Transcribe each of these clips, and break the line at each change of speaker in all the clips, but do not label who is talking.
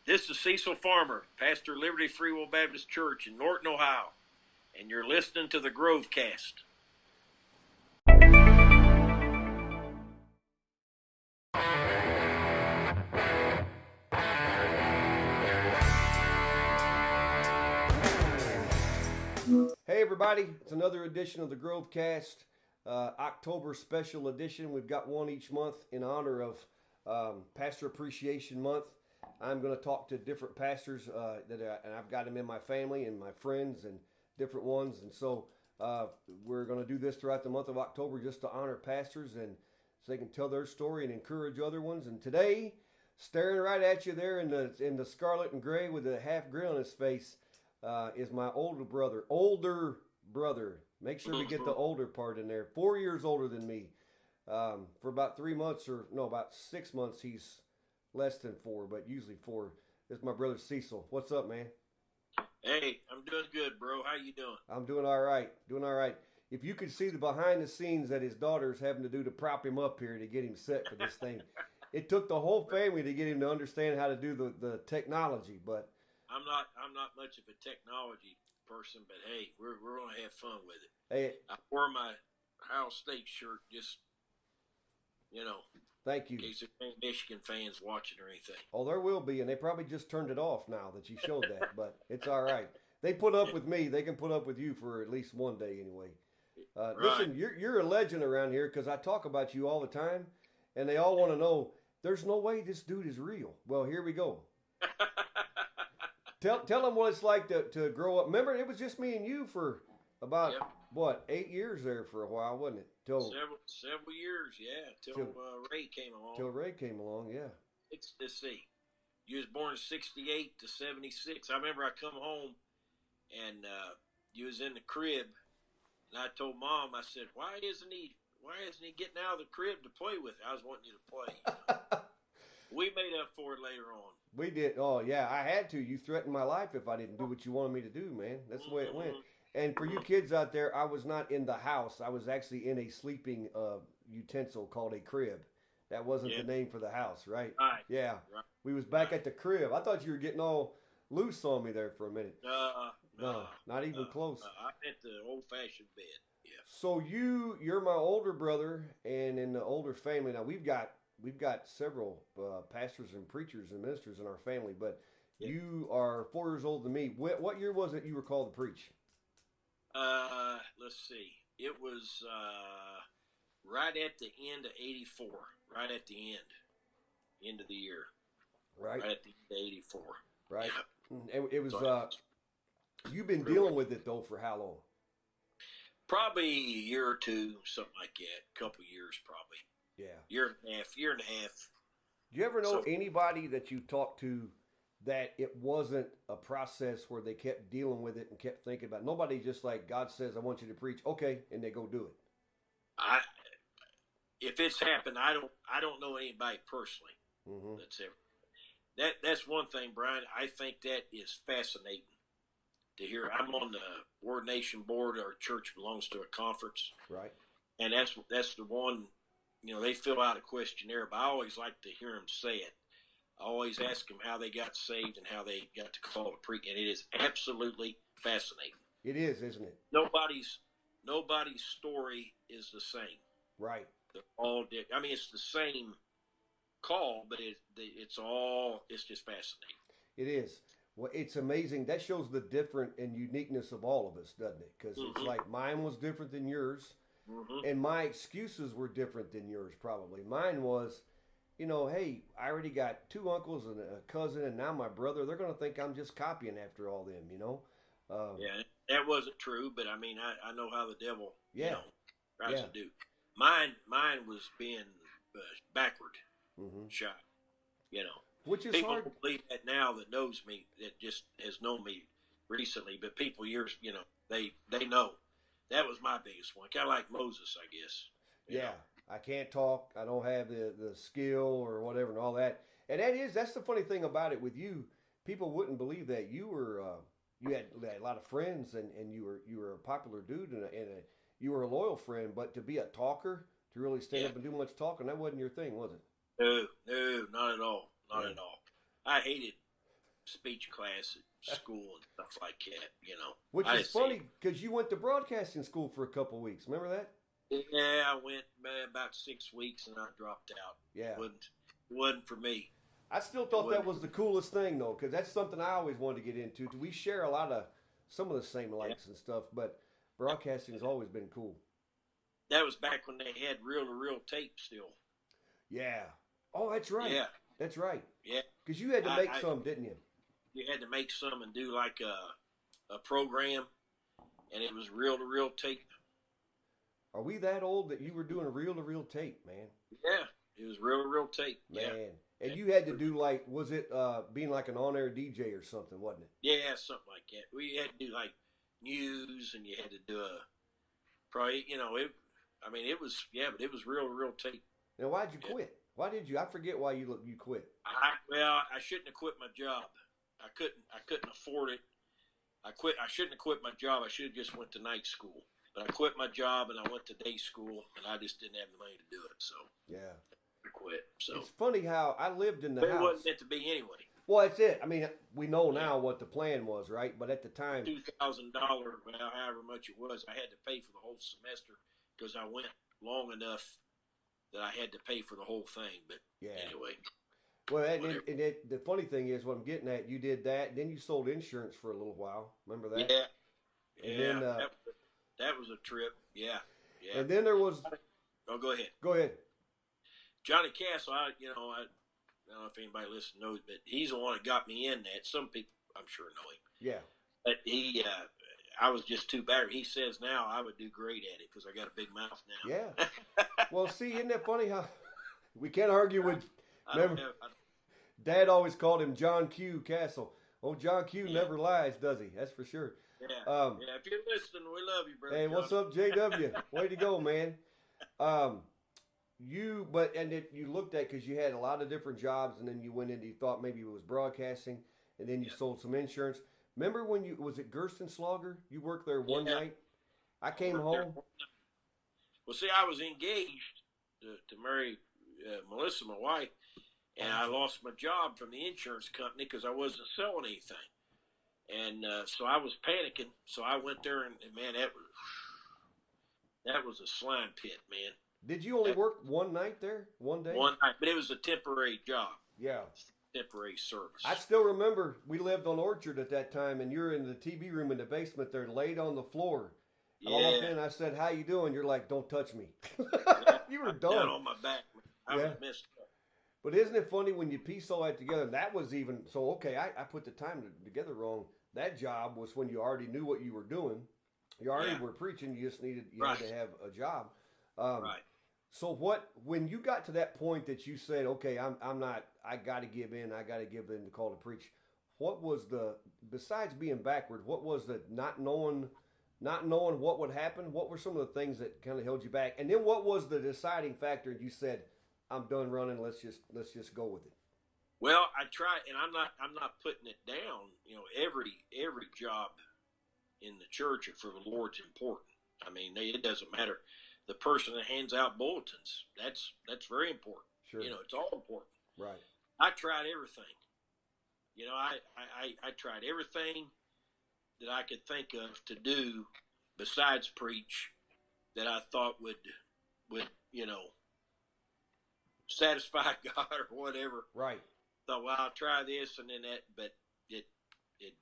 This is Cecil Farmer, pastor Liberty Free Will Baptist Church in Norton, Ohio, and you're listening to TheGroveCast.
Hey everybody, it's another edition of the GroveCast, October special edition. We've got one each month in honor of Pastor Appreciation Month. I'm going to talk to different pastors and I've got them in my family and my friends and different ones. And so we're going to do this throughout the month of October just to honor pastors and so they can tell their story and encourage other ones. And today, staring right at you there in the scarlet and gray with a half grin on his face, is my older brother. Make sure we get the older part in there. 4 years older than me. For about 3 months, about 6 months, he's less than 4, but usually 4. This is my brother Cecil. What's up, man?
Hey, I'm doing good, bro. How you doing?
I'm doing all right. If you could see the behind the scenes that his daughter's having to do to prop him up here to get him set for this thing. It took the whole family to get him to understand how to do the technology, but
I'm not much of a technology person, but hey, we're gonna have fun with it.
Hey,
I wore my Ohio State shirt just,
thank you.
in case there ain't Michigan fans watching or anything.
Oh, there will be, and they probably just turned it off now that you showed that, but it's all right. They put up with me. They can put up with you for at least one day anyway.
Right.
Listen, you're a legend around here because I talk about you all the time, and they all want to know, there's no way this dude is real. Well, here we go. Tell them what it's like to grow up. Remember, it was just me and you for about, 8 years there for a while, wasn't it?
Several years, yeah, till Ray came along.
Till Ray came along, yeah.
Let's see. You was born in 68 to 76. I remember I come home, and you was in the crib, and I told Mom, I said, why isn't he getting out of the crib to play with? I was wanting you to play. We made up for it later on.
We did. Oh, yeah, I had to. You threatened my life if I didn't do what you wanted me to do, man. That's the way it went. And for you kids out there, I was not in the house. I was actually in a sleeping utensil called a crib. That wasn't the name for the house, right?
Right.
Yeah. Right. We was back at the crib. I thought you were getting all loose on me there for a minute. No, not even close.
I'm at the old-fashioned bed, yeah.
So you're my older brother, and in the older family. Now, we've got several pastors and preachers and ministers in our family, but you are 4 years older than me. What year was it you were called to preach?
Let's see. It was right at the end of 84. Right at the end of the year.
Right
at the end of 84.
Right. Yeah. And it was. You've been dealing with it though for how long?
Probably a year or two, something like that. A couple years, probably.
Yeah.
Year and a half.
Do you ever know anybody that you talked to that it wasn't a process where they kept dealing with it and kept thinking about it? Nobody just like, God says, I want you to preach. Okay. And they go do it.
If it's happened, I don't know anybody personally.
Mm-hmm.
That's ever. That's one thing, Brian. I think that is fascinating to hear. I'm on the ordination board. Our church belongs to a conference.
Right.
And that's the one, they fill out a questionnaire, but I always like to hear them say it. I always ask them how they got saved and how they got to call it preach, and it is absolutely fascinating.
It is, isn't it?
Nobody's story is the same.
Right.
They're all different. I mean, it's the same call, but it's just fascinating.
It is. Well, it's amazing. That shows the different and uniqueness of all of us, doesn't it? Because it's like mine was different than yours, and my excuses were different than yours probably. Mine was, hey, I already got 2 uncles and a cousin, and now my brother. They're going to think I'm just copying after all them,
Yeah, that wasn't true, but I mean, I know how the devil, tries to do. Mine was being backward shot,
Which is
people
hard.
don't believe that now that knows me, that just has known me recently, but people years, they know. That was my biggest one. Kind of like Moses, I guess.
Yeah. I can't talk. I don't have the skill or whatever and all that. And that's the funny thing about it with you. People wouldn't believe that you were you had a lot of friends and you were a popular dude and you were a loyal friend, but to be a talker, to really stand up and do much talking, that wasn't your thing, was it?
No, not at all. Not at all. I hated speech class at school and stuff like that, you know.
Which is funny because you went to broadcasting school for a couple of weeks. Remember that?
Yeah, I went about 6 weeks and I dropped out.
Yeah.
It wasn't for me.
I still thought that was the coolest thing, though, because that's something I always wanted to get into. We share some of the same likes and stuff, but broadcasting has always been cool.
That was back when they had reel-to-reel tape still.
Yeah. Oh, that's right.
Yeah.
That's right.
Yeah.
Because you had to make some, didn't you?
You had to make some and do like a program, and it was reel-to-reel tape.
Are we that old that you were doing a reel-to-reel tape, man?
Yeah. It was reel-to-reel tape.
Man.
Yeah.
And you had to do like, was it being like an on-air DJ or something, wasn't it?
Yeah, something like that. We had to do like news, and you had to do probably, you know, it but it was real tape.
Now, why'd you quit? Why did you? I forget why you quit.
I shouldn't have quit my job. I couldn't afford it. I shouldn't have quit my job. I should have just went to night school. But I quit my job and I went to day school, and I just didn't have the money to do it. So
yeah,
I quit. So
it's funny how I lived in the house.
It wasn't meant to be anyway.
Well, that's it. I mean, we know now what the plan was, right? But at the time,
$2,000, however much it was, I had to pay for the whole semester because I went long enough that I had to pay for the whole thing. But anyway.
Well, and the funny thing is, what I'm getting at, you did that, and then you sold insurance for a little while. Remember that?
Yeah.
And then,
that was a trip. Yeah.
And then there was.
Oh, go ahead.
Go ahead.
Johnny Castle, I don't know if anybody listening knows, but he's the one that got me in that. Some people, I'm sure, know him.
Yeah.
But I was just too bad. He says now I would do great at it because I got a big mouth now.
Yeah. Well, see, isn't that funny how we can't argue with. Remember, Dad always called him John Q. Castle. Oh, John Q. never lies, does he? That's for sure.
Yeah. If you're listening, we love you, brother.
Hey,
John.
what's up, JW? Way to go, man. You looked at, because you had a lot of different jobs, and then you went into, you thought maybe it was broadcasting, and then you sold some insurance. Remember when was it Gerstenslager? You worked there one night? I came home.
Well, see, I was engaged to marry Melissa, my wife, and I lost my job from the insurance company because I wasn't selling anything. And so I was panicking. So I went there, and man, that was a slime pit, man.
Did you only work one night there? One day?
One night, but it was a temporary job.
Yeah.
Temporary service.
I still remember we lived on Orchard at that time, and you're in the TV room in the basement there, laid on the floor.
Yeah.
I walked in, I said, "How you doing?" You're like, "Don't touch me." You were done.
Down on my back. I was messed up.
But isn't it funny when you piece all that together? That was even so. Okay, I put the time together wrong. That job was when you already knew what you were doing. You already were preaching. You just had to have a job.
Right.
So when you got to that point that you said, okay, I'm not, I got to give in. I got to give in the call to preach. What was besides being backward? What was the not knowing what would happen? What were some of the things that kind of held you back? And then what was the deciding factor? You said, I'm done running. Let's just go with it.
Well, I try, and I'm not putting it down. You know, every job in the church or for the Lord's important. I mean, it doesn't matter. The person that hands out bulletins, that's very important.
Sure.
You know, it's all important.
Right.
I tried everything. You know, I tried everything that I could think of to do besides preach that I thought would you know, satisfy God or whatever.
Right.
Thought, well, I'll try this and then that, but it didn't.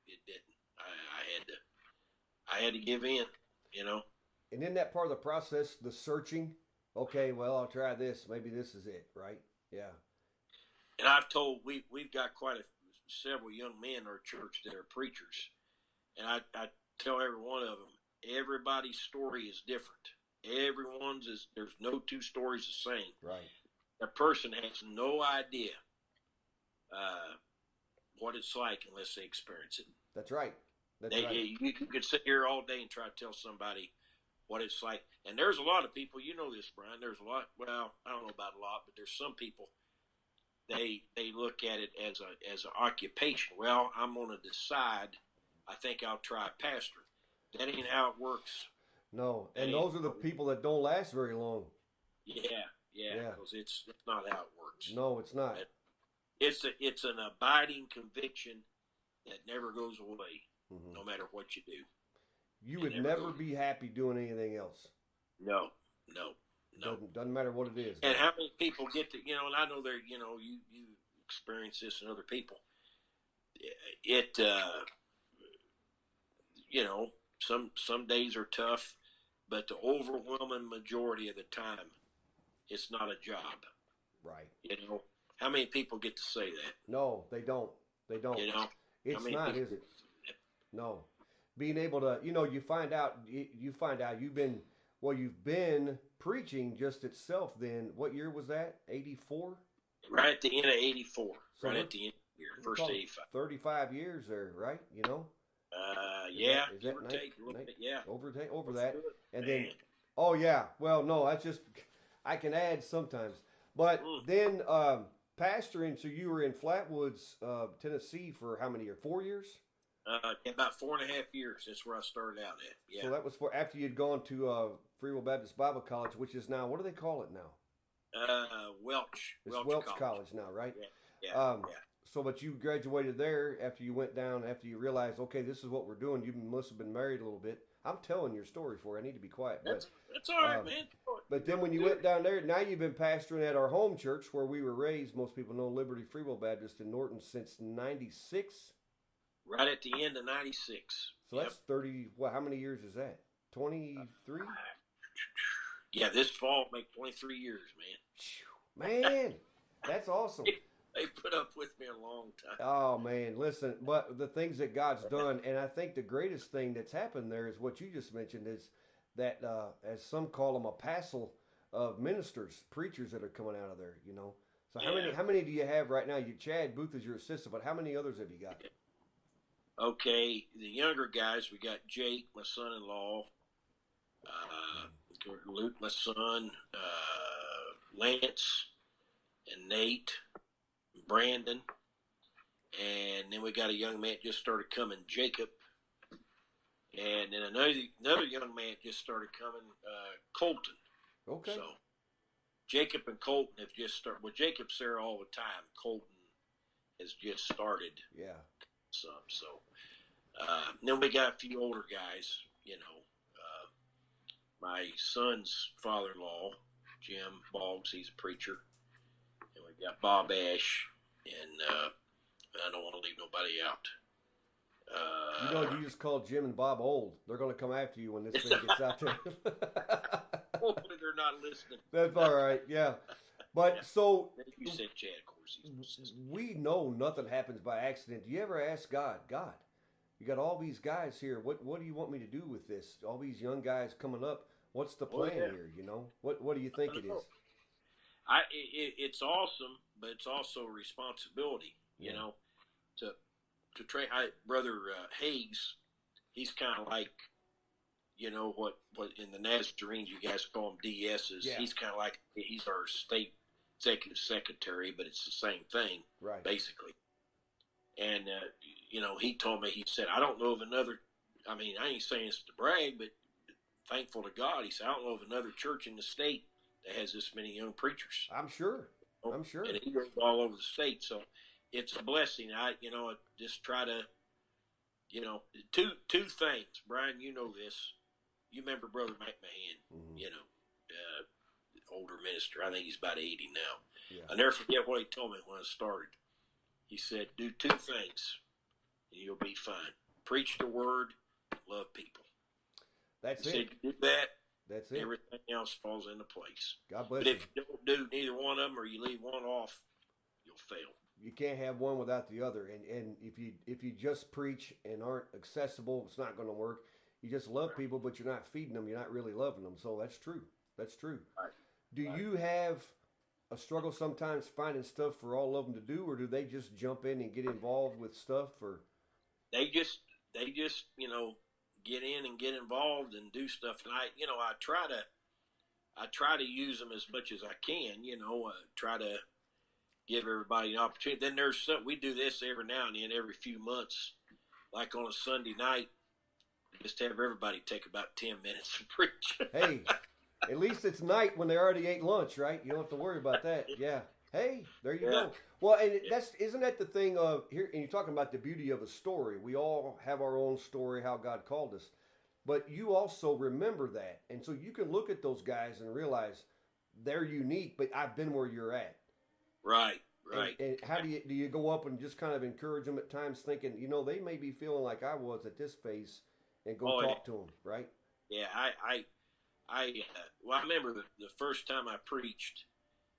I had to give in, you know.
And in that part of the process, the searching, okay, well, I'll try this. Maybe this is it, right? Yeah.
And I've told, we've got several young men in our church that are preachers. And I tell every one of them, everybody's story is different. There's no two stories the same.
Right.
A person has no idea what it's like unless they experience it.
That's right.
You could sit here all day and try to tell somebody what it's like. And there's a lot of people, you know this, Brian, there's a lot, well, I don't know about a lot, but there's some people, they look at it as an occupation. Well, I'm going to decide, I think I'll try pastor. That ain't how it works.
No, and those are the people that don't last very long.
Yeah, because it's not how it works.
No, it's not.
It's an abiding conviction that never goes away, no matter what you do.
You would never be happy doing anything else.
No.
Doesn't matter what it is.
And how many people get to, and I know there, you experience this in other people. Some days are tough, but the overwhelming majority of the time, it's not a job.
Right.
How many people get to say that?
No, they don't. They don't. It's not, is it? No. Being able to, you find out you've been preaching just itself then. What year was that? 84?
Right at the end of 84.
So
right at the end of the year. First 85.
35 years there, right?
Yeah.
Is that
take a little bit, yeah.
Over that. And
Man.
then, oh yeah. Well, no, that's just, I can add sometimes. But then pastoring, so you were in Flatwoods, Tennessee for how many years? 4 years?
About 4.5 years. That's where I started out at. Yeah.
So that was after you'd gone to Free Will Baptist Bible College, which is now, what do they call it now?
Welch.
It's Welch College now, right?
Yeah.
So, but you graduated there after you went down, after you realized, okay, this is what we're doing. You must have been married a little bit. I'm telling your story for you. I need to be quiet.
That's all right, man.
But then when you went down there, now you've been pastoring at our home church where we were raised. Most people know Liberty Free Will Baptist in Norton since 96.
Right at the end of 96.
So that's 30, how many years is that? 23?
Yeah, this fall make 23 years, man.
Man, that's awesome.
They put up with me a long time.
Oh, man, listen, but the things that God's done, and I think the greatest thing that's happened there is what you just mentioned is that, as some call them, a passel of ministers, preachers that are coming out of there, So how many do you have right now? Chad Booth is your assistant, but how many others have you got?
Okay, the younger guys, we got Jake, my son-in-law, Luke, my son, Lance, and Nate, Brandon, and then we got a young man just started coming, Jacob, and then another young man just started coming, Colton.
Okay.
So Jacob and Colton have just started. Well, Jacob's there all the time. Colton has just started.
Yeah.
So then we got a few older guys, my son's father-in-law, Jim Boggs, he's a preacher. And we got Bob Ash, and I don't want to leave nobody out.
You just called Jim and Bob old. They're going to come after you when this thing gets out there.
Hopefully they're not listening.
That's all right, yeah. But so
you said Chad, of course.
We know nothing happens by accident. Do you ever ask God, you got all these guys here. What do you want me to do with this? All these young guys coming up. What's the plan here? What do you think it is?
It's awesome, but it's also a responsibility. To train. Brother Hagues, he's kind of like, what in the Nazarenes you guys call him DSs. Yeah. He's kind of like he's our state executive secretary, but it's the same thing,
right?
Basically. And he told me, he said, I don't know of another. I mean, I ain't saying this to brag, but thankful to God, he said, I don't know of another church in the state that has this many young preachers.
I'm sure.
And he goes all over the state, so it's a blessing. I just try to, two things. Brian, you know this. You remember Brother McMahon, older minister. I think he's about 80 now.
Yeah.
I'll never forget what he told me when I started. He said, do two things, and you'll be fine. Preach the word, love people.
That's it.
Said you do that,
that's it.
Everything else falls into place.
God bless
you.
But
if you don't do neither one of them, or you leave one off, you'll fail.
You can't have one without the other. And if you just preach and aren't accessible, it's not going to work. You just love people, but you're not feeding them. You're not really loving them. So that's true. That's true.
Right.
Do you have a struggle sometimes finding stuff for all of them to do, or do they just jump in and get involved with stuff? Or
they just get in and get involved and do stuff. And I try to use them as much as I can. Try to give everybody an opportunity. Then there's we do this every now and then, every few months, like on a Sunday night. Just have everybody take about 10 minutes to preach.
Hey, at least it's night when they already ate lunch, right? You don't have to worry about that. Yeah. Hey, there you
Yeah.
go. Well, and isn't that the thing of here? And you're talking about the beauty of a story. We all have our own story, how God called us, but you also remember that, and so you can look at those guys and realize they're unique. But I've been where you're at.
Right.
And,
Right.
and how do you go up and just kind of encourage them at times, thinking they may be feeling like I was at this phase, and go
Oh,
talk to them, right?
yeah. Well, I remember the first time I preached.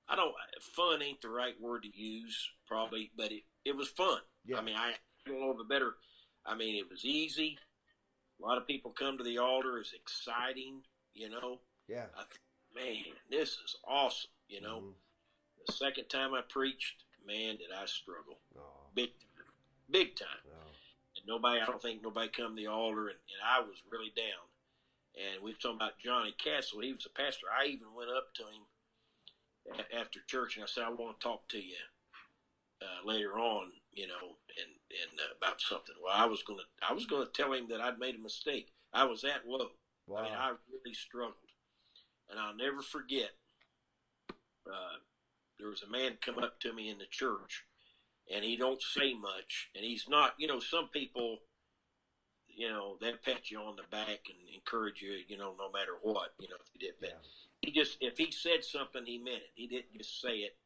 I don't. Fun ain't the right word to use, probably, but it was fun.
Yeah,
I mean, I a little bit better. I mean, it was easy. A lot of people come to the altar. It's exciting.
yeah.
I think, man, this is awesome.
Mm-hmm.
The second time I preached, man, did I struggle.
Oh,
Big time. Big time.
oh.
And I don't think nobody come to the altar, and I was really down. And we were talking about Johnny Castle. He was a pastor. I even went up to him after church, and I said, I want to talk to you later on, and about something. Well, I was gonna tell him that I'd made a mistake. I was that low.
Wow.
I mean, I really struggled, and I'll never forget. There was a man come up to me in the church, and he don't say much, and he's not. Some people, they'll pat you on the back and encourage you, no matter what, if you did. But if he said something, he meant it. He didn't just say it,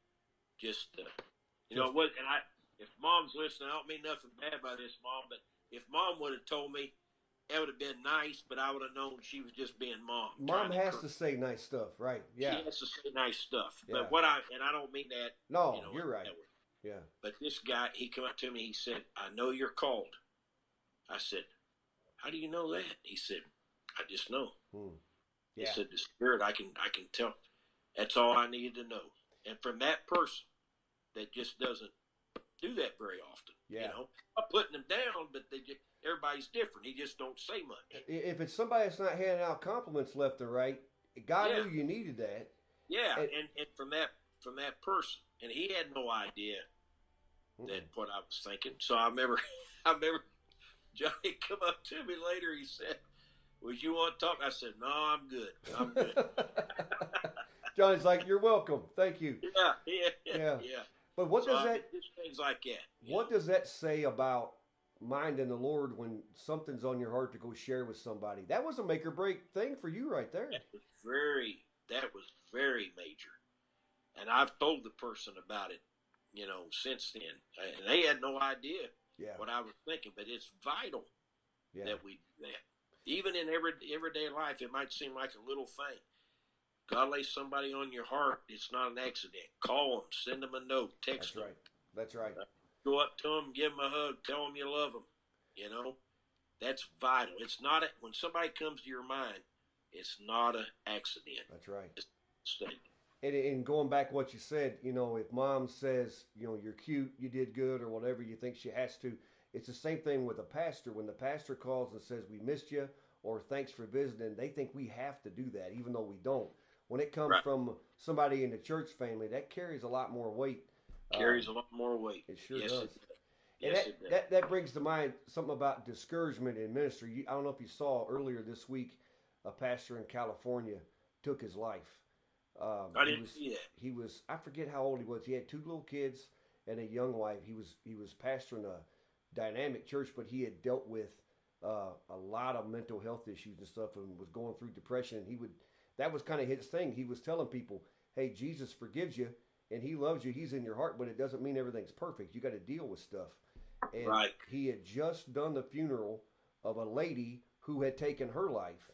what? And if Mom's listening, I don't mean nothing bad by this, Mom, but if Mom would have told me, it would have been nice, but I would have known she was just being Mom.
Mom has to say nice stuff, right? Yeah.
She has to say nice stuff.
Yeah.
But I don't mean that.
No, you're right. Yeah.
But this guy, he came up to me, he said, I know you're called. I said, how do you know that? He said, I just know.
Yeah.
He said, the Spirit, I can tell. That's all I needed to know. And from that person that just doesn't do that very often, I'm putting them down, but everybody's different. He just don't say much.
If it's somebody that's not handing out compliments left or right, God knew you needed that.
Yeah, and from that person, and he had no idea that what I was thinking. So I remember Johnny come up to me later. He said, "Would you want to talk?" I said, "No, I'm good.
Johnny's like, "You're welcome. Thank you."
Yeah.
But what does that?
Just things like that.
What does that say about minding the Lord when something's on your heart to go share with somebody? That was a make or break thing for you right there.
That was very major, and I've told the person about it, since then, and they had no idea what I was thinking. But it's vital that we do that, even in everyday life. It might seem like a little thing. God lays somebody on your heart. It's not an accident. Call them, send them a note, text them.
That's right.
Go up to them, give them a hug, tell them you love them. That's vital. It's not when somebody comes to your mind, it's not an accident.
That's right.
It's a mistake.
And going back what you said, if Mom says, you're cute, you did good, or whatever you think she has to, it's the same thing with a pastor. When the pastor calls and says, we missed you, or thanks for visiting, they think we have to do that, even though we don't. When it comes from somebody in the church family, that carries a lot more weight.
Carries a lot more weight.
It sure
yes,
does.
It does.
That brings to mind something about discouragement in ministry. I don't know if you saw earlier this week, a pastor in California took his life.
I didn't see that.
He was, I forget how old he was. He had 2 little kids and a young wife. He was pastoring a dynamic church, but he had dealt with a lot of mental health issues and stuff, and was going through depression. And that was kind of his thing. He was telling people, hey, Jesus forgives you and he loves you. He's in your heart, but it doesn't mean everything's perfect. You got to deal with stuff. And he had just done the funeral of a lady who had taken her life.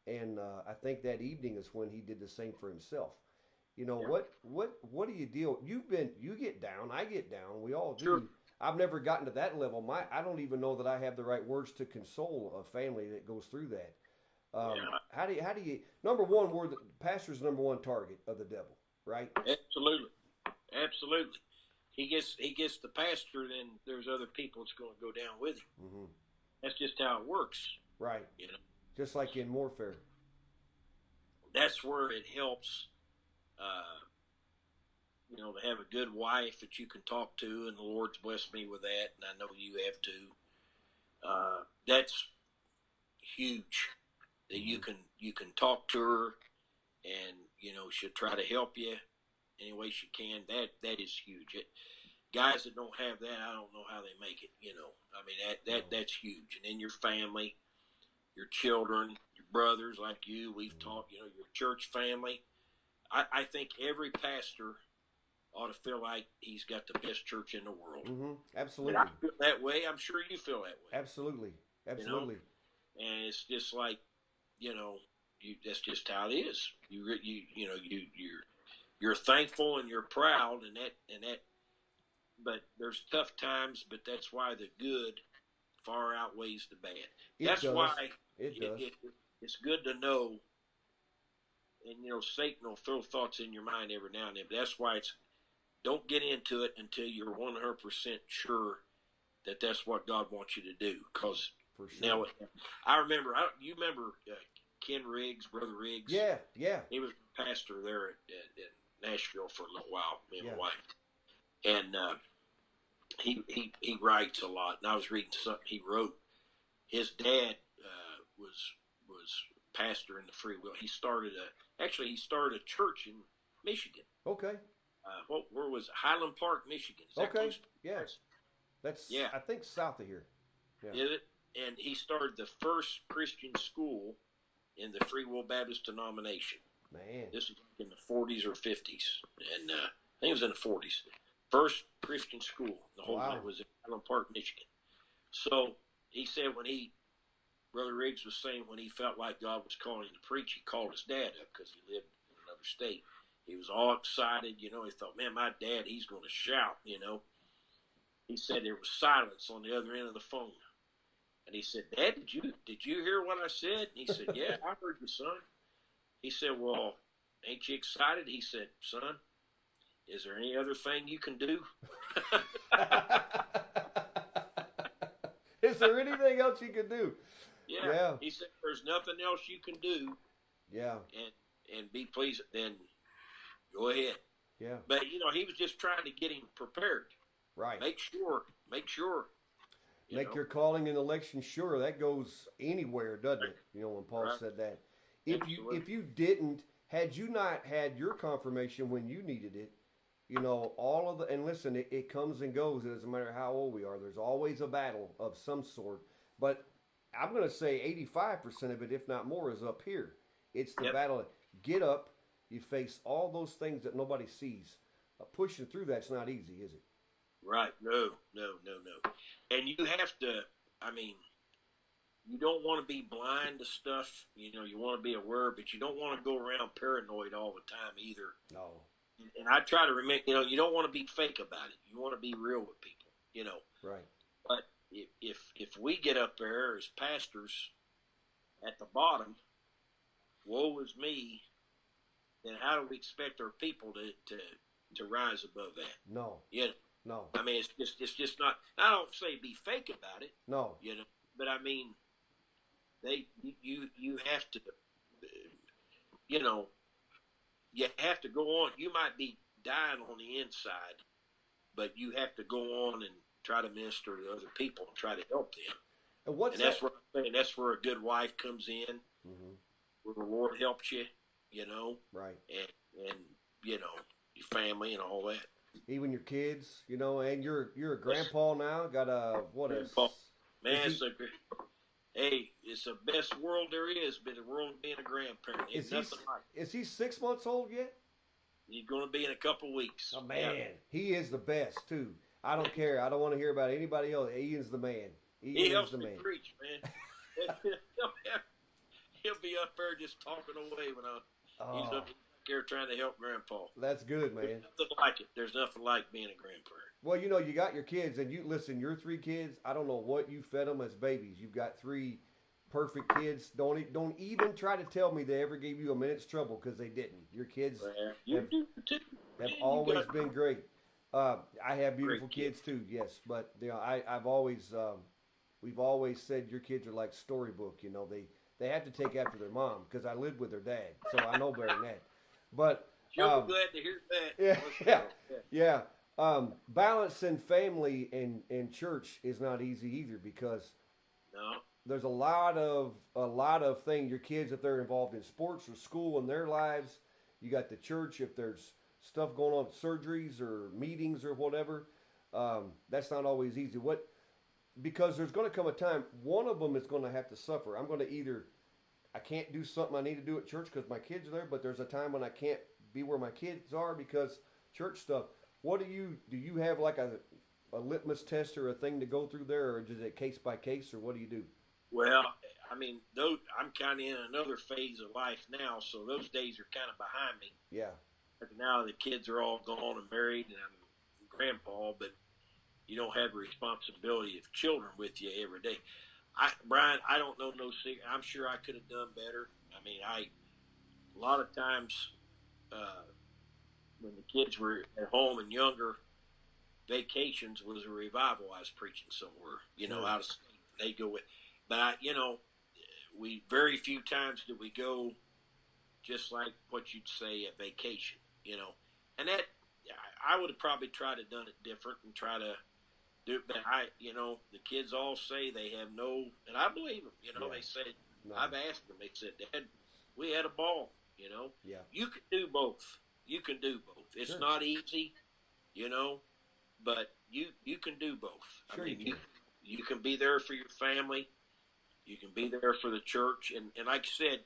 And I think that evening is when he did the same for himself. What do you deal? You get down, I get down, we all do.
Sure.
I've never gotten to that level. I don't even know that I have the right words to console a family that goes through that. How do you? Number one, we're the pastor's number one target of the devil, right?
Absolutely. He gets the pastor, then there's other people that's going to go down with him.
Mm-hmm.
That's just how it works,
right? Just like in warfare.
That's where it helps, to have a good wife that you can talk to, and the Lord's blessed me with that, and I know you have too. That's huge. That you can talk to her, and she'll try to help you, any way she can. That is huge. Guys that don't have that, I don't know how they make it. I mean that's huge. And then your family, your children, your brothers like you. We've talked. Your church family. I think every pastor ought to feel like he's got the best church in the world.
Mm-hmm. Absolutely.
And I feel that way. I'm sure you feel that way.
Absolutely. Absolutely.
And it's just like, that's just how it is. You're thankful and you're proud, and that. But there's tough times, but that's why the good far outweighs the bad. That's why it's good to know. And Satan will throw thoughts in your mind every now and then. But that's why don't get into it until you're 100% sure that that's what God wants you to do. Because
for sure.
Now, I remember. You remember Ken Riggs, Brother Riggs?
Yeah.
He was pastor there at Nashville for a little while. Me and my wife, and he writes a lot. And I was reading something he wrote. His dad was pastor in the Free Will. He started a church in Michigan.
Okay.
Where was it? Highland Park, Michigan. Is that close?
Yes. That's I think south of here. Yeah.
Is it? And he started the first Christian school in the Free Will Baptist denomination.
Man.
This was in the 40s or 50s, and I think it was in the 40s. First Christian school. The whole thing was in Highland Park, Michigan. So he said Brother Riggs was saying when he felt like God was calling him to preach, he called his dad up because he lived in another state. He was all excited, He thought, man, my dad, he's going to shout, He said there was silence on the other end of the phone. And he said, Dad, did you hear what I said? And he said, yeah, I heard you, son. He said, well, ain't you excited? He said, son, is there any other thing you can do?
Is there anything else you can do?
Yeah. He said, there's nothing else you can do.
Yeah.
And be pleased. Then go ahead.
Yeah.
But, he was just trying to get him prepared.
Right.
Make sure.
Make your calling and election sure. That goes anywhere, doesn't it? When Paul said that. If you didn't, had you not had your confirmation when you needed it, all of and listen, it comes and goes. It doesn't matter how old we are. There's always a battle of some sort. But I'm going to say 85% of it, if not more, is up here. It's the battle. Get up. You face all those things that nobody sees. Pushing through that's not easy, is it?
Right. No. And you have to, you don't want to be blind to stuff. You want to be aware, but you don't want to go around paranoid all the time either.
No.
And I try to remember, you don't want to be fake about it. You want to be real with people,
Right.
But if we get up there as pastors at the bottom, woe is me, then how do we expect our people to rise above that?
No. No.
It's just not. I don't say be fake about it.
No.
But you have to. You have to go on. You might be dying on the inside, but you have to go on and try to minister to other people and try to help them.
And
that's where I'm saying that's where a good wife comes in, where the Lord helps you.
Right.
And your family and all that.
Even your kids, and you're a grandpa now. Got a
grandpa. Man, it's the best world there is, but the world of being a grandparent.
Is he 6 months old yet?
He's going to be in a couple weeks.
Oh man, he is the best too. I don't care. I don't want to hear about anybody else. He is the man.
He helps me preach, man. He'll be up there just talking away when he's up there trying to help Grandpa.
That's good, man.
There's nothing like it. There's nothing like being a grandparent.
Well, you got your kids, and your 3 kids. I don't know what you fed them as babies. You've got 3 perfect kids. Don't even try to tell me they ever gave you a minute's trouble, because they didn't. Your kids have always been great. I have beautiful kids too, yes, but I've always we've always said your kids are like storybook. They have to take after their mom, because I lived with their dad, so I know better than that. But
you'll be glad to hear that.
Yeah. Balancing family and church is not easy either, because there's a lot of things. Your kids, if they're involved in sports or school in their lives, you got the church if there's stuff going on, surgeries or meetings or whatever. That's not always easy. Because there's going to come a time, one of them is going to have to suffer. I'm going to either, I can't do something I need to do at church because my kids are there, but there's a time when I can't be where my kids are because church stuff. Do you have like a litmus test or a thing to go through there, or is it case by case, or what do you do?
Well, I mean, I'm kind of in another phase of life now, so those days are kind of behind me.
Yeah.
But now the kids are all gone and married, and I'm grandpa, but you don't have the responsibility of children with you every day. Brian, I don't know no secret. I'm sure I could have done better. I mean, a lot of times when the kids were at home and younger, vacations was a revival I was preaching somewhere, out of state. They go with, but we very few times did we go just like what you'd say a vacation, and that I would have probably tried to done it different and try to do it. But the kids all say they have no, and I believe them.
Yeah.
They said,
No.
I've asked them. They said, Dad, we had a ball.
Yeah.
You can do both. You can do both. It's
Sure.
not easy, but you can do both.
Sure,
I mean,
you can.
you can be there for your family. You can be there for the church. And like I said,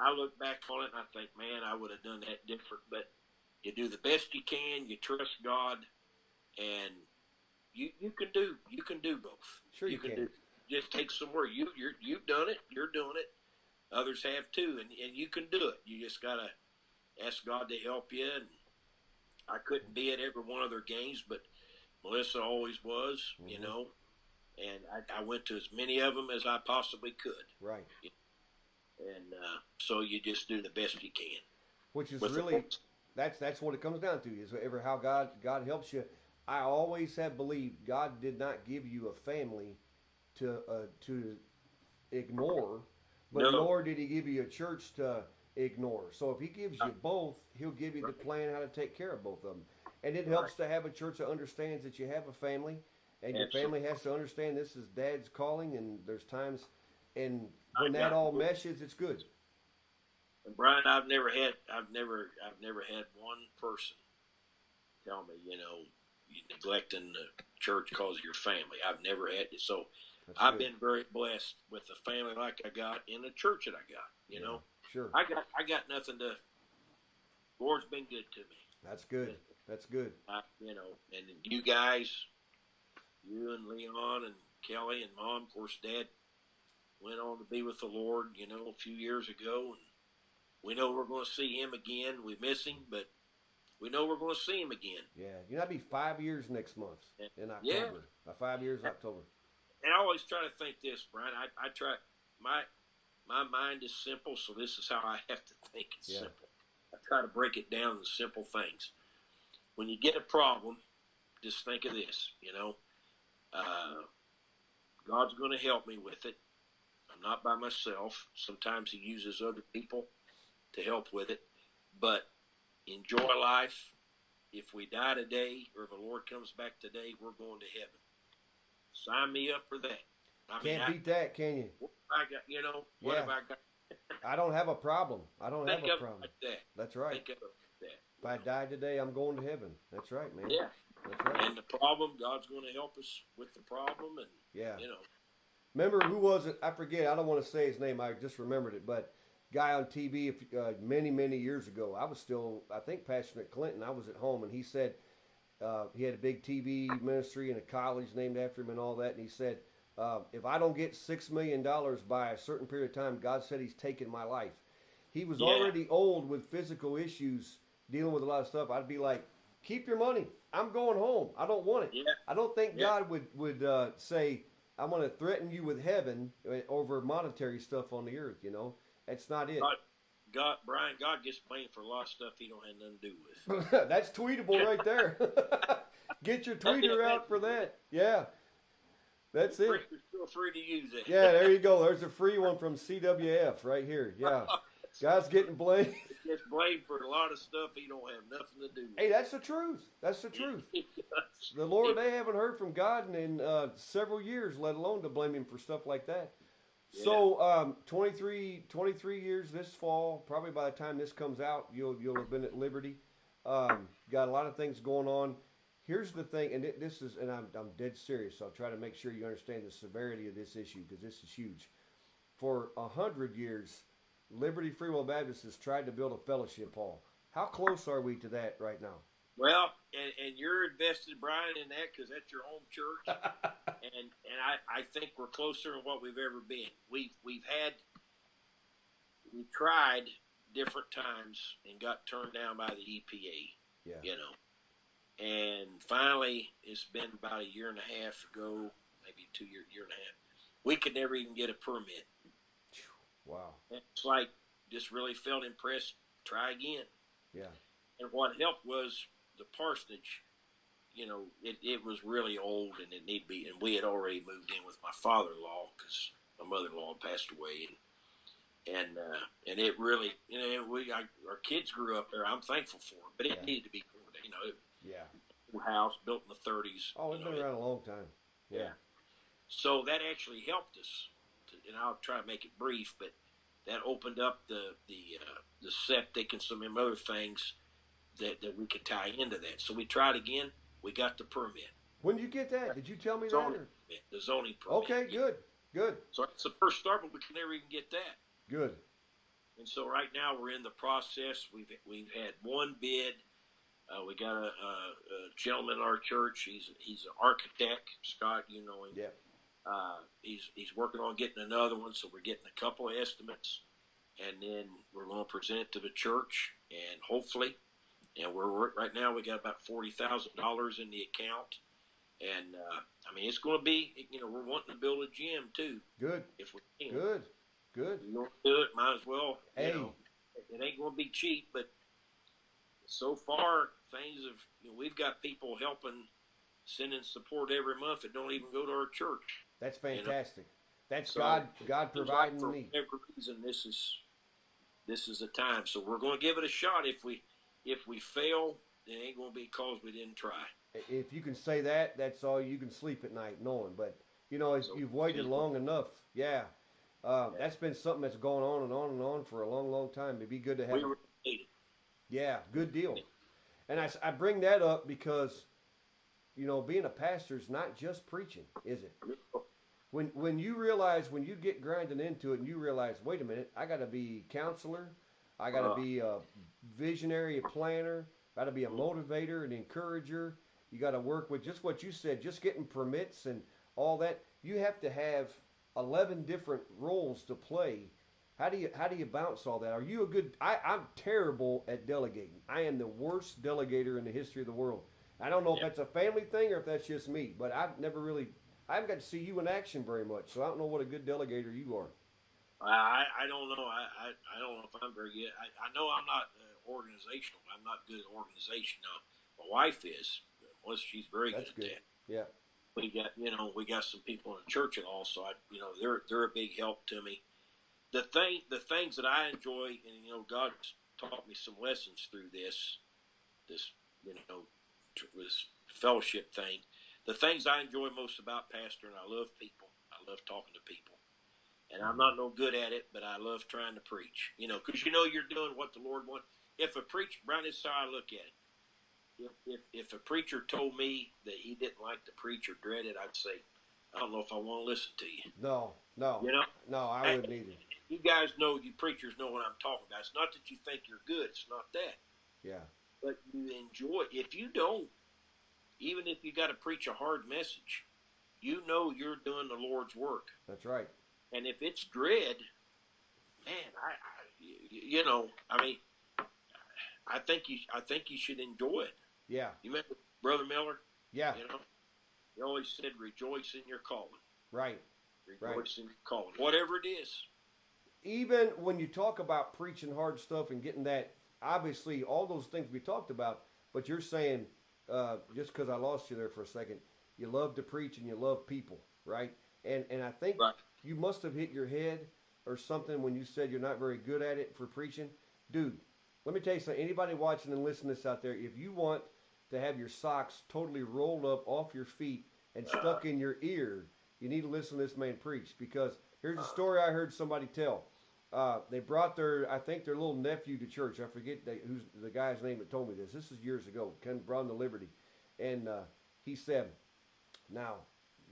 I look back on it and I think, man, I would have done that different. But you do the best you can. You trust God, and you can do both.
Sure, you can.
Just take some work. You've done it. You're doing it. Others have too, and you can do it. You just gotta ask God to help you. And I couldn't be at every one of their games, but Melissa always was,
Mm-hmm.
And I went to as many of them as I possibly could.
Right.
And so you just do the best you can.
Which is really, that's what it comes down to, is how God helps you. I always have believed God did not give you a family to ignore, but nor did he give you a church to ignore. So if he gives you both, he'll give you the plan how to take care of both of them. And it helps to have a church that understands that you have a family, and your family has to understand this is Dad's calling, and there's times, and when that all meshes, it's good.
And Brian, I've never had one person tell me, you're neglecting the church because of your family. I've never had it. So I've been very blessed with the family like I got in the church that I got,
Sure.
I got nothing to, Lord's been good to me.
That's good. That's good.
And you guys, you and Leon and Kelly and Mom, of course, Dad went on to be with the Lord, a few years ago, and we know we're going to see him again. We miss him, but we know we're going to see him again.
Yeah, that'd be 5 years next month in October.
Yeah.
5 years in October.
And I always try to think this, Brian. I try, my mind is simple, so this is how I have to think. It's simple. I try to break it down into simple things. When you get a problem, just think of this, God's going to help me with it. I'm not by myself. Sometimes he uses other people to help with it. But enjoy life. If we die today or the Lord comes back today, we're going to heaven. Sign me up for that.
Can't beat that, can you?
What have I got, what have I got?
I don't have a problem. I don't have a
Think of
problem.
it like that.
That's right.
Think of it like that.
If I die today, I'm going to heaven. That's right, man.
Yeah.
That's right.
And the problem, God's going to help us with the problem. And,
Remember, who was it? I forget. I don't want to say his name. I just remembered it. But guy on TV many, many years ago, I was still, I think, Pastor Clinton. I was at home, and he said he had a big TV ministry and a college named after him and all that. And he said, if I don't get $6 million by a certain period of time, God said he's taken my life. He was already old with physical issues, dealing with a lot of stuff. I'd be like, keep your money. I'm going home. I don't want it.
Yeah.
I don't think God would say, I'm going to threaten you with heaven over monetary stuff on the earth, That's not it.
Brian, God gets blamed for a lot of stuff he don't have nothing to do with.
That's tweetable right there. Get your tweeter out for that. Yeah. That's it.
Feel free to use it.
Yeah, there you go. There's a free one from CWF right here. Yeah. God's getting blamed.
He gets blamed for a lot of stuff he don't have nothing to do with.
Hey, that's the truth. That's the truth. The Lord, they haven't heard from God in several years, let alone to blame him for stuff like that.
Yeah.
So 23 years this fall. Probably by the time this comes out, you'll have been at Liberty. Got a lot of things going on. Here's the thing, and this is, and I'm dead serious. So I'll try to make sure you understand the severity of this issue because this is huge. For 100 years, Liberty Free Will Baptist has tried to build a fellowship hall. How close are we to that right now?
Well, and you're invested, Brian, in that because that's your home church, and I think we're closer than what we've ever been. We tried different times and got turned down by the EPA.
Yeah.
You know, and finally, it's been about a year and a half ago, maybe year and a half. We could never even get a permit.
Wow.
It's like just really felt impressed. Try again.
Yeah.
And what helped was the parsonage. You know, it was really old and it needed to be. And we had already moved in with my father-in-law because my mother-in-law passed away. And it really, you know, our kids grew up there. I'm thankful for it, but it needed to be, you know.
Yeah.
House built in the 30s.
Oh, it's been around a long time. Yeah.
So that actually helped us, and I'll try to make it brief, but that opened up the septic and some other things that we could tie into that. So we tried again. We got the permit.
When did you get that? Did you tell me
zoning
that? Or?
Permit, the zoning permit.
Okay, good.
So that's the first start, but we can never even get that.
Good.
And so right now we're in the process. We've had one bid. We got a gentleman in our church. He's an architect, Scott. You know him.
Yeah.
He's working on getting another one, so we're getting a couple of estimates, and then we're going to present it to the church, and hopefully, and we're right now we got about $40,000 in the account, and I mean it's going to be, you know, we're wanting to build a gym too.
Good.
If we can.
Good.
You don't do it, might as well.
Hey.
You know, it ain't going to be cheap, but so far things have. You know, we've got people helping, sending support every month that don't even go to our church.
That's fantastic. You know? That's
so,
God providing the need.
For whatever reason, this is the time. So we're going to give it a shot. If we fail, it ain't going to be because we didn't try.
If you can say that, that's all you can sleep at night knowing. But you know, as you've waited long enough, yeah. That's been something that's gone on and on and on for a long, long time. It'd be good to have.
We were needed.
Yeah, good deal. And I bring that up because, you know, being a pastor is not just preaching, is it? When you realize, when you get grinding into it and you realize, wait a minute, I got to be counselor, I got to be a visionary, a planner, got to be a motivator, an encourager. You got to work with just what you said, just getting permits and all that. You have to have 11 different roles to play. How do you bounce all that? Are you a good? I'm terrible at delegating. I am the worst delegator in the history of the world. I don't know if that's a family thing or if that's just me, but I haven't got to see you in action very much, so I don't know what a good delegator you are.
I don't know. I don't know if I'm very good. I know I'm not organizational. I'm not good at organization. Now, my wife is. Well, she's very good at that.
Yeah.
We got some people in the church and all, so they're a big help to me. The things that I enjoy, and God's taught me some lessons through this fellowship thing. The things I enjoy most about pastoring, I love people. I love talking to people, and I'm not no good at it, but I love trying to preach. Because you're doing what the Lord wants. If a preacher, Brian, this is how I look at it. If a preacher told me that he didn't like to preach or dread it, I'd say, I don't know if I want to listen to you.
No, I wouldn't either.
You guys know, you preachers know what I'm talking about. It's not that you think you're good. It's not that.
Yeah.
But you enjoy it. If you don't, even if you got to preach a hard message, you're doing the Lord's work.
That's right.
And if it's dread, man, I think you should enjoy it.
Yeah.
You remember Brother Miller?
Yeah.
He always said, rejoice in your calling.
Right.
Rejoice in your calling. Whatever it is.
Even when you talk about preaching hard stuff and getting that, obviously all those things we talked about, but you're saying, just because I lost you there for a second, you love to preach and you love people, right? And I think you must have hit your head or something when you said you're not very good at it for preaching. Dude, let me tell you something. Anybody watching and listening to this out there, if you want to have your socks totally rolled up off your feet and stuck in your ear, you need to listen to this man preach, because here's a story I heard somebody tell. They brought I think their little nephew to church. I forget who's the guy's name that told me this. This is years ago. Ken brought him to Liberty. And he said, now,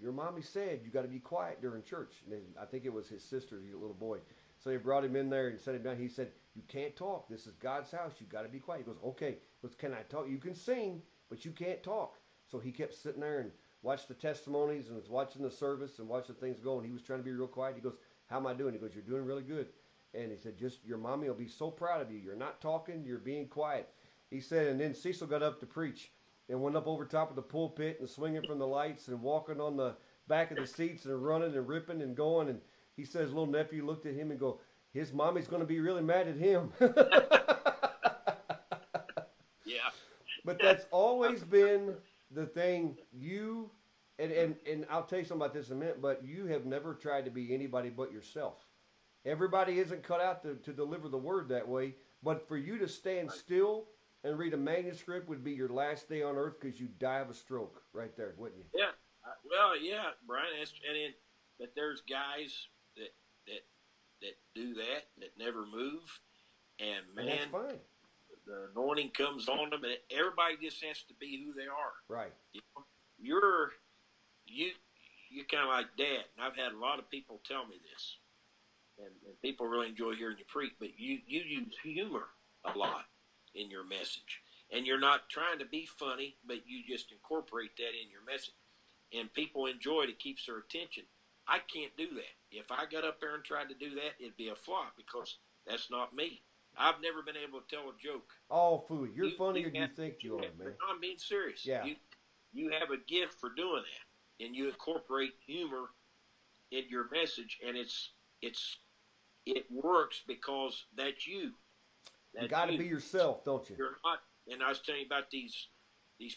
your mommy said you got to be quiet during church. And I think it was his sister, the little boy. So they brought him in there and set him down. He said, you can't talk. This is God's house. You got to be quiet. He goes, okay. He goes, can I talk? You can sing, but you can't talk. So he kept sitting there and watched the testimonies and was watching the service and watching things go. And he was trying to be real quiet. He goes, how am I doing? He goes, you're doing really good. And he said, just your mommy will be so proud of you. You're not talking. You're being quiet. He said, and then Cecil got up to preach and went up over top of the pulpit and swinging from the lights and walking on the back of the seats and running and ripping and going. And he said his little nephew looked at him and go, his mommy's going to be really mad at him.
Yeah.
But that's always been the thing. You, and I'll tell you something about this in a minute, but you have never tried to be anybody but yourself. Everybody isn't cut out to deliver the word that way, but for you to stand still and read a manuscript would be your last day on earth, because you'd die of a stroke right there, wouldn't you?
Yeah. Well, yeah, Brian. But there's guys that do that never move, and man,
and that's fine.
The anointing comes on them, and everybody just has to be who they are.
Right.
You know, you're kind of like Dad, and I've had a lot of people tell me this, and people really enjoy hearing you preach. But you use humor a lot in your message, and you're not trying to be funny, but you just incorporate that in your message, and people enjoy it. It keeps their attention. I can't do that. If I got up there and tried to do that, it'd be a flop, because that's not me. I've never been able to tell a joke.
Oh, fool. You're funnier than you think you are, man.
I'm being serious.
Yeah.
You have a gift for doing that, and you incorporate humor in your message, and it works because that's you.
You got to be yourself, don't you?
You're not. And I was telling you about these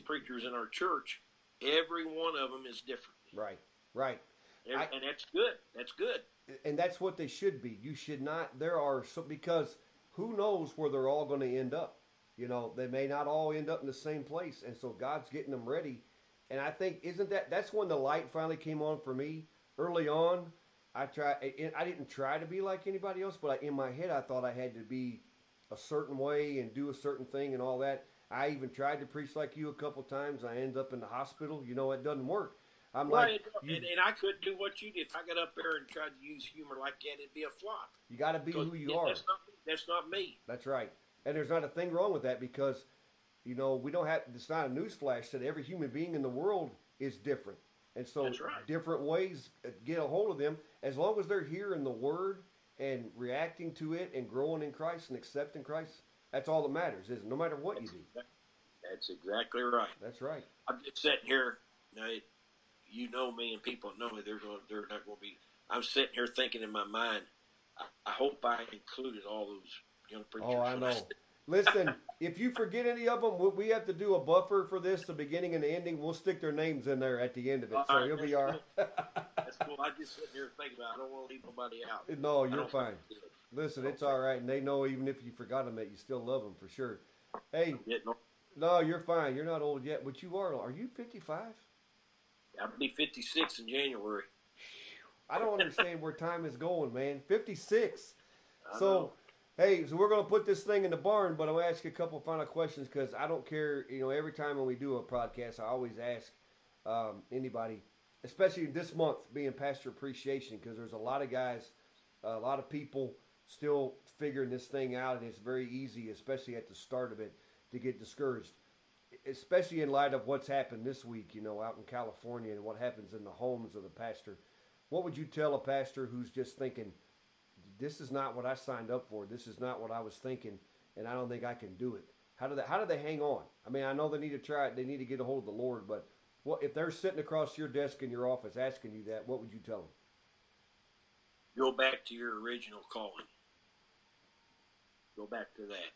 preachers in our church. Every one of them is different.
Right. Right.
And that's good. That's good.
And that's what they should be. You should not. There are some, because who knows where they're all going to end up. You know, they may not all end up in the same place. And so God's getting them ready. And I think, that's when the light finally came on for me. Early on, I didn't try to be like anybody else, but in my head I thought I had to be a certain way and do a certain thing and all that. I even tried to preach like you a couple times. I ended up in the hospital. You know, it doesn't work. I'm
right, and I couldn't do what you did. If I got up there and tried to use humor like that, it'd be a flop.
You got to be who you are.
That's not me.
That's right. And there's not a thing wrong with that, because, you know, it's not a newsflash that every human being in the world is different. And so different ways get a hold of them. As long as they're hearing the word and reacting to it and growing in Christ and accepting Christ, that's all that matters, isn't it? No matter what you do.
That's exactly right.
That's right.
I'm just sitting here, you know me, and people know me. They're not going to be. I'm sitting here thinking in my mind, I hope I included all those young preachers.
Oh, I know. Listen, if you forget any of them, we have to do a buffer for this, the beginning and the ending. We'll stick their names in there at the end of it, so you'll be all right.
That's cool. I just sitting here thinking about it. I don't want to leave nobody out.
No, you're fine. Listen, it's all right, and they know even if you forgot them that you still love them for sure. Hey, no, you're fine. You're not old yet, but you are. Are you 55?
I'll be 56 in January.
I don't understand where time is going, man. 56. So, hey, we're going to put this thing in the barn, but I'm going to ask you a couple of final questions, because I don't care. You know, every time when we do a podcast, I always ask anybody, especially this month being Pastor Appreciation, because there's a lot of guys, a lot of people still figuring this thing out, and it's very easy, especially at the start of it, to get discouraged. Especially in light of what's happened this week, you know, out in California, and what happens in the homes of the pastor. What would you tell a pastor who's just thinking, this is not what I signed up for, this is not what I was thinking, and I don't think I can do it? How do they hang on? I mean, I know they need to try it, they need to get a hold of the Lord, but what if they're sitting across your desk in your office asking you that, what would you tell them?
Go back to your original calling. Go back to that.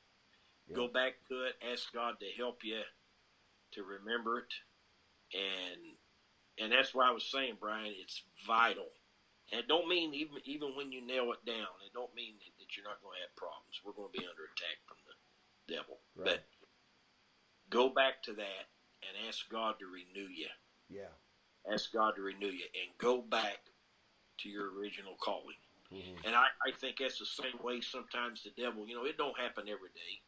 Yeah. Go back to it. Ask God to help you to remember it, and that's why I was saying, Brian, it's vital. And it don't mean even when you nail it down, it don't mean that you're not going to have problems. We're going to be under attack from the devil. Right. But go back to that and ask God to renew you.
Yeah.
ask God to renew you and go back to your original calling.
Mm-hmm.
And I think that's the same way sometimes the devil, it don't happen every day.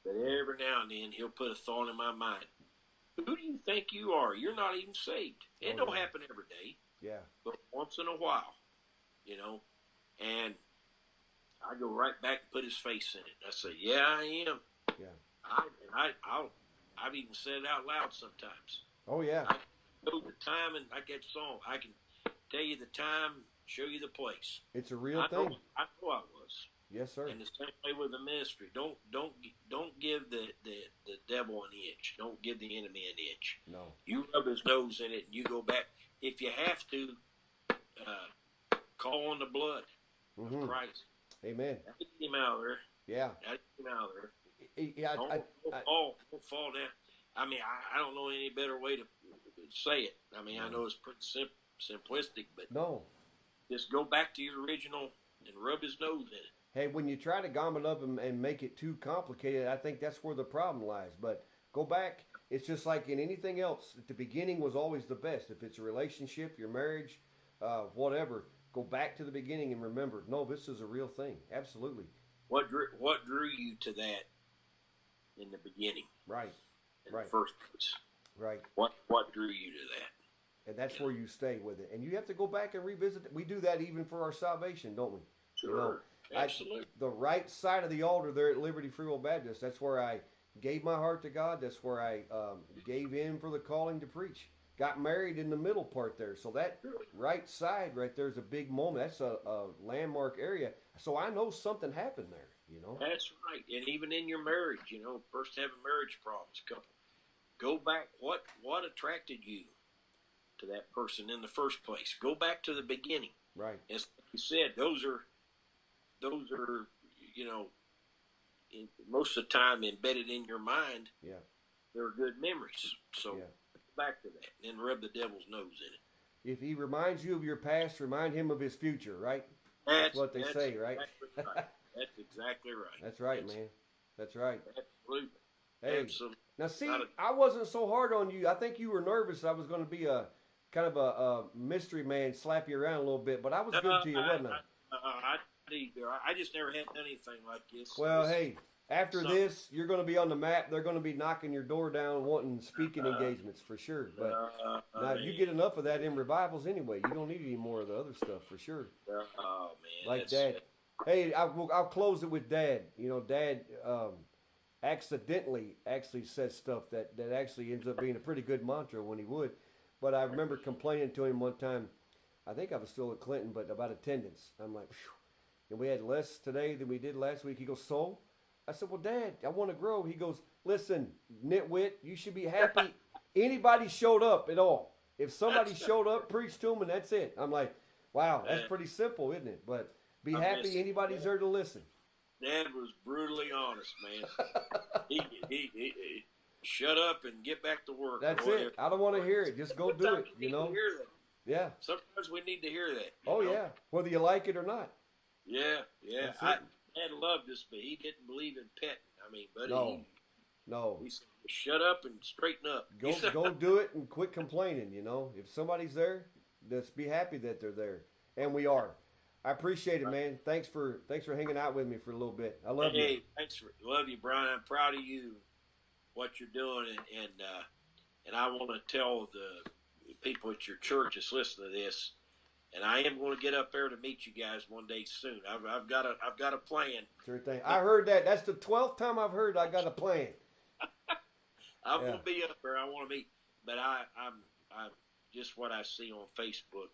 But every now and then he'll put a thought in my mind. Who do you think you are? You're not even saved. It don't happen every day.
Yeah.
But once in a while, and I go right back and put his face in it. I say, yeah, I am.
Yeah.
I've even said it out loud sometimes.
Oh, yeah.
I know the time, and like that song, I can tell you the time, show you the place.
It's a real thing.
I know I was.
Yes, sir.
And the same way with the ministry. Don't give the devil an inch. Don't give the enemy an inch.
No.
You rub his nose in it, and you go back. If you have to, call on the blood of Christ.
Amen.
Get him out there.
Yeah.
Get him out there.
Yeah.
Don't fall down. I mean, I don't know any better way to say it. I mean, I know it's pretty simplistic, but
no.
Just go back to your original and rub his nose in it.
Hey, when you try to gum it up and make it too complicated, I think that's where the problem lies. But go back. It's just like in anything else. At the beginning was always the best. If it's a relationship, your marriage, whatever, go back to the beginning and remember, no, this is a real thing. Absolutely.
What drew you to that in the beginning?
Right.
In the first place.
Right.
What drew you to that?
And that's where you stay with it. And you have to go back and revisit it. We do that even for our salvation, don't we?
Sure. Absolutely.
The right side of the altar there at Liberty Free Will Baptist, that's where I gave my heart to God. That's where I gave in for the calling to preach. Got married in the middle part there. So that right side right there is a big moment. That's a landmark area. So I know something happened there,
That's right. And even in your marriage, first having marriage problems, couple. Go back. What attracted you to that person in the first place? Go back to the beginning.
Right.
As you said, those are most of the time embedded in your mind.
Yeah.
They're good memories. So go back to that and then rub the devil's nose in it.
If he reminds you of your past, remind him of his future, right? That's what they say, right?
Exactly right. That's exactly right.
That's right, man. That's right.
Absolutely.
Hey,
absolutely.
Now, see, I wasn't so hard on you. I think you were nervous I was going to be a kind of a mystery man, slap you around a little bit, but I was good to you, wasn't I?
I just never had done anything like this.
Well, hey, after this, you're going to be on the map. They're going to be knocking your door down, wanting speaking engagements for sure. But now you get enough of that in revivals anyway. You don't need any more of the other stuff for sure.
Oh man,
like Dad. Hey, I'll close it with Dad. Dad accidentally actually says stuff that actually ends up being a pretty good mantra when he would. But I remember complaining to him one time. I think I was still at Clinton, but about attendance. I'm like, phew. And we had less today than we did last week. He goes, so? I said, well, Dad, I want to grow. He goes, listen, nitwit, you should be happy anybody showed up at all. If somebody showed up, preach to them, and that's it. I'm like, wow, that's pretty simple, isn't it? But be happy anybody's there to listen.
Dad was brutally honest, man. he shut up and get back to work.
That's it. I don't want to hear it. Just go do it,
Hear that.
Yeah.
Sometimes we need to hear that.
Oh, yeah. Whether you like it or not.
Yeah. Dad loved this, but he didn't believe in petting. I mean, buddy.
No.
He said, shut up and straighten up.
Go do it and quit complaining, If somebody's there, just be happy that they're there. And we are. I appreciate it, man. Thanks for hanging out with me for a little bit. I love you.
Hey, love you, Brian. I'm proud of you, what you're doing, and I want to tell the people at your church that's listening to this, and I am going to get up there to meet you guys one day soon. I've got a plan.
Sure thing. I heard that. That's the 12th time I've heard I got a plan.
I'm going to be up there. I want to meet, but I'm just what I see on Facebook.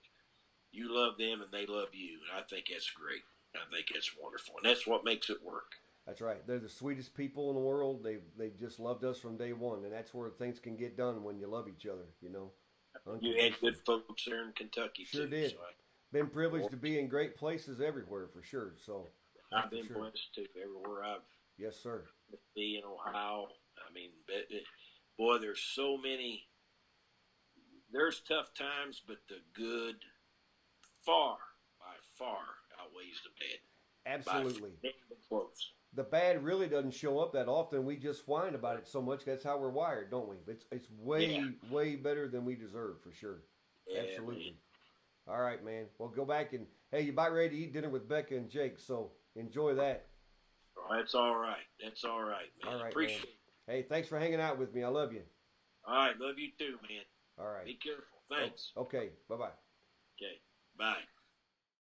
You love them and they love you, and I think that's great. I think it's wonderful, and that's what makes it work.
That's right. They're the sweetest people in the world. They just loved us from day one, and that's where things can get done when you love each other.
You had good folks there in Kentucky.
Sure
too,
did.
So
been privileged to be in great places everywhere for sure. So
I've been blessed too everywhere I've.
Yes, sir.
Be in Ohio. I mean, boy, there's so many. There's tough times, but the good by far outweighs the bad.
Absolutely.
Close.
the bad really doesn't show up that often. We just whine about it so much. That's how we're wired, don't we? It's way better than we deserve, for sure.
Yeah,
Absolutely.
man.
All right, man. Well, go back and, hey, you're about ready to eat dinner with Becca and Jake, so enjoy that.
That's all right. That's all right, man.
All right,
Appreciate it.
Hey, thanks for hanging out with me. I love you.
All right. Love you too, man.
All right.
Be careful. Thanks.
Okay. Bye-bye.
Okay. Bye.